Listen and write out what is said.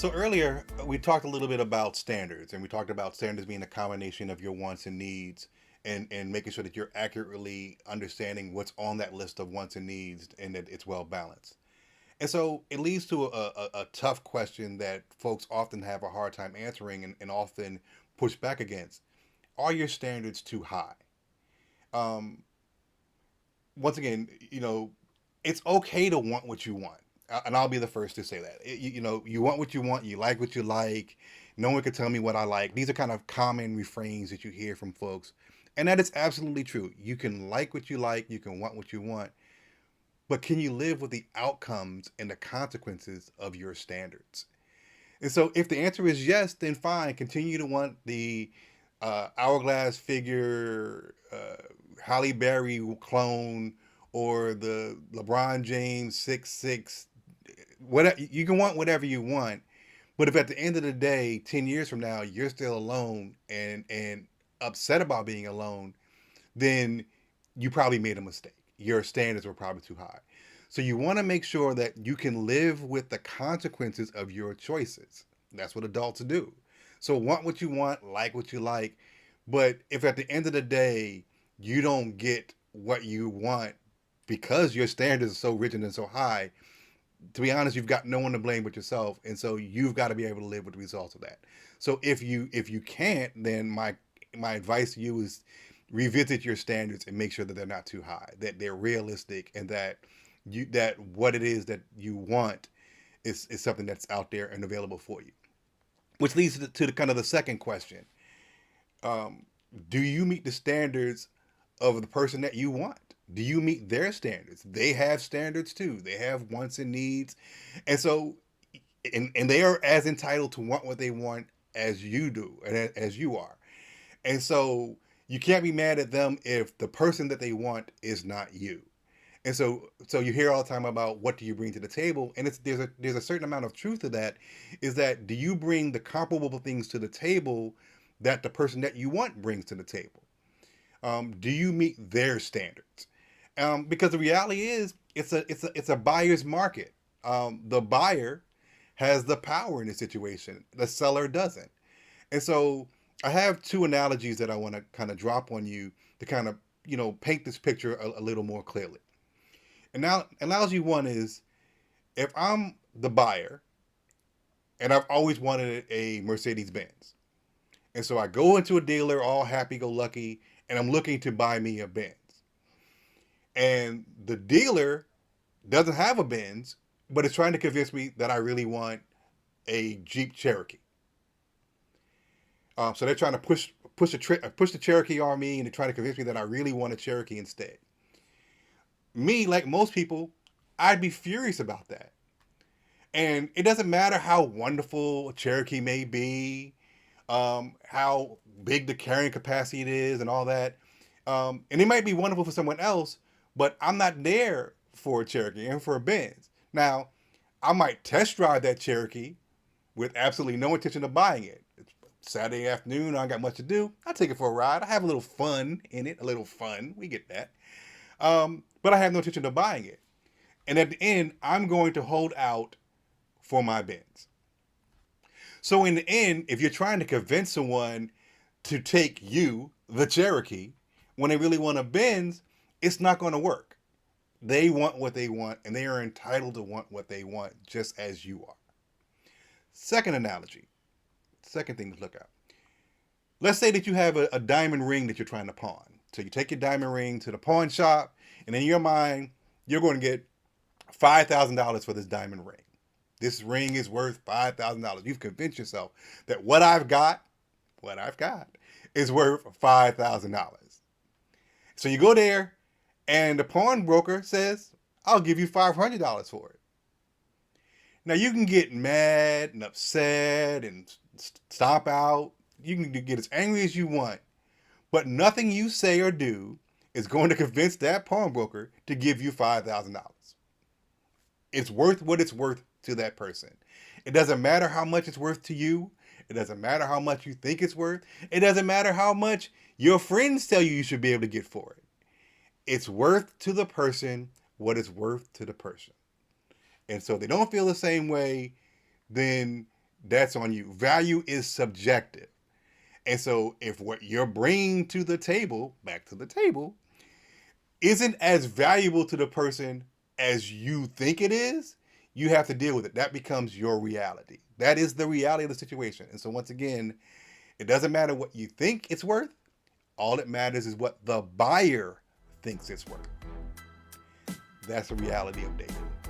So earlier we talked a little bit about standards, and we talked about standards being a combination of your wants and needs, and making sure that you're accurately understanding what's on that list of wants and needs, and that it's well balanced. And so it leads to a tough question that folks often have a hard time answering, and often push back against: Are your standards too high? Um, Once again, it's okay to want what you want. And I'll be the first to say that. You want what you want, you like what you like. No one can tell me what I like. These are kind of common refrains that you hear from folks. And that is absolutely true. You can like what you like, you can want what you want, but can you live with the outcomes and the consequences of your standards? And so if the answer is yes, then fine, continue to want the hourglass figure, Halle Berry clone, or the LeBron James 6'6". Whatever, you can want whatever you want, but if at the end of the day, 10 years from now, you're still alone and upset about being alone, then you probably made a mistake. Your standards were probably too high. So you want to make sure that you can live with the consequences of your choices. That's what adults do. So want what you want, like what you like, but if at the end of the day you don't get what you want because your standards are so rigid and so high, to be honest, you've got no one to blame but yourself, and so you've got to be able to live with the results of that. So if you can't, then my advice to you is revisit your standards and make sure that they're not too high, that they're realistic, and that what it is that you want is something that's out there and available for you. Which leads to the kind of the second question: um, Do you meet the standards of the person that you want? Do you meet their standards? They have standards too. They have wants and needs, and so and they are as entitled to want what they want as you do and as you are. And so you can't be mad at them if the person that they want is not you. And so you hear all the time about what do you bring to the table, and there's a certain amount of truth to that. Is that, do you bring the comparable things to the table that the person that you want brings to the table? Do you meet their standards? Because the reality is, it's a buyer's market. The buyer has the power in the situation. The seller doesn't. And so I have two analogies that I want to kind of drop on you to kind of paint this picture a little more clearly. And now, analogy one is, if I'm the buyer and I've always wanted a Mercedes Benz, and so I go into a dealer all happy go lucky, and I'm looking to buy me a Benz, and the dealer doesn't have a Benz, but is trying to convince me that I really want a Jeep Cherokee. So they're trying to push the Cherokee on me, and they're trying to convince me that I really want a Cherokee instead. Me, like most people, I'd be furious about that. And it doesn't matter how wonderful a Cherokee may be, how big the carrying capacity it is, and all that. And it might be wonderful for someone else, but I'm not there for a Cherokee and for a Benz. Now, I might test drive that Cherokee with absolutely no intention of buying it. It's Saturday afternoon, I don't got much to do. I take it for a ride. I have a little fun in it, a little fun. We get that. But I have no intention of buying it. And at the end, I'm going to hold out for my Benz. So in the end, if you're trying to convince someone to take you, the Cherokee, when they really want a Benz, it's not going to work. They want what they want, and they are entitled to want what they want, just as you are. Second analogy, second thing to look at. Let's say that you have a diamond ring that you're trying to pawn. So you take your diamond ring to the pawn shop, and in your mind, you're going to get $5,000 for this diamond ring. This ring is worth $5,000. You've convinced yourself that what I've got is worth $5,000. So you go there, and the pawnbroker says, "I'll give you $500 for it." Now you can get mad and upset and stomp out. You can get as angry as you want, but nothing you say or do is going to convince that pawnbroker to give you $5,000. It's worth what it's worth to that person. It doesn't matter how much it's worth to you. It doesn't matter how much you think it's worth. It doesn't matter how much your friends tell you should be able to get for it. It's worth to the person what it's worth to the person. And so if they don't feel the same way, then That's on you. Value is subjective. And so if what you're bringing to the table, back to the table, isn't as valuable to the person as you think it is, you have to deal with it. That becomes your reality. That is the reality of the situation. And so once again, it doesn't matter what you think it's worth. All that matters is what the buyer thinks it's worth. That's the reality of dating.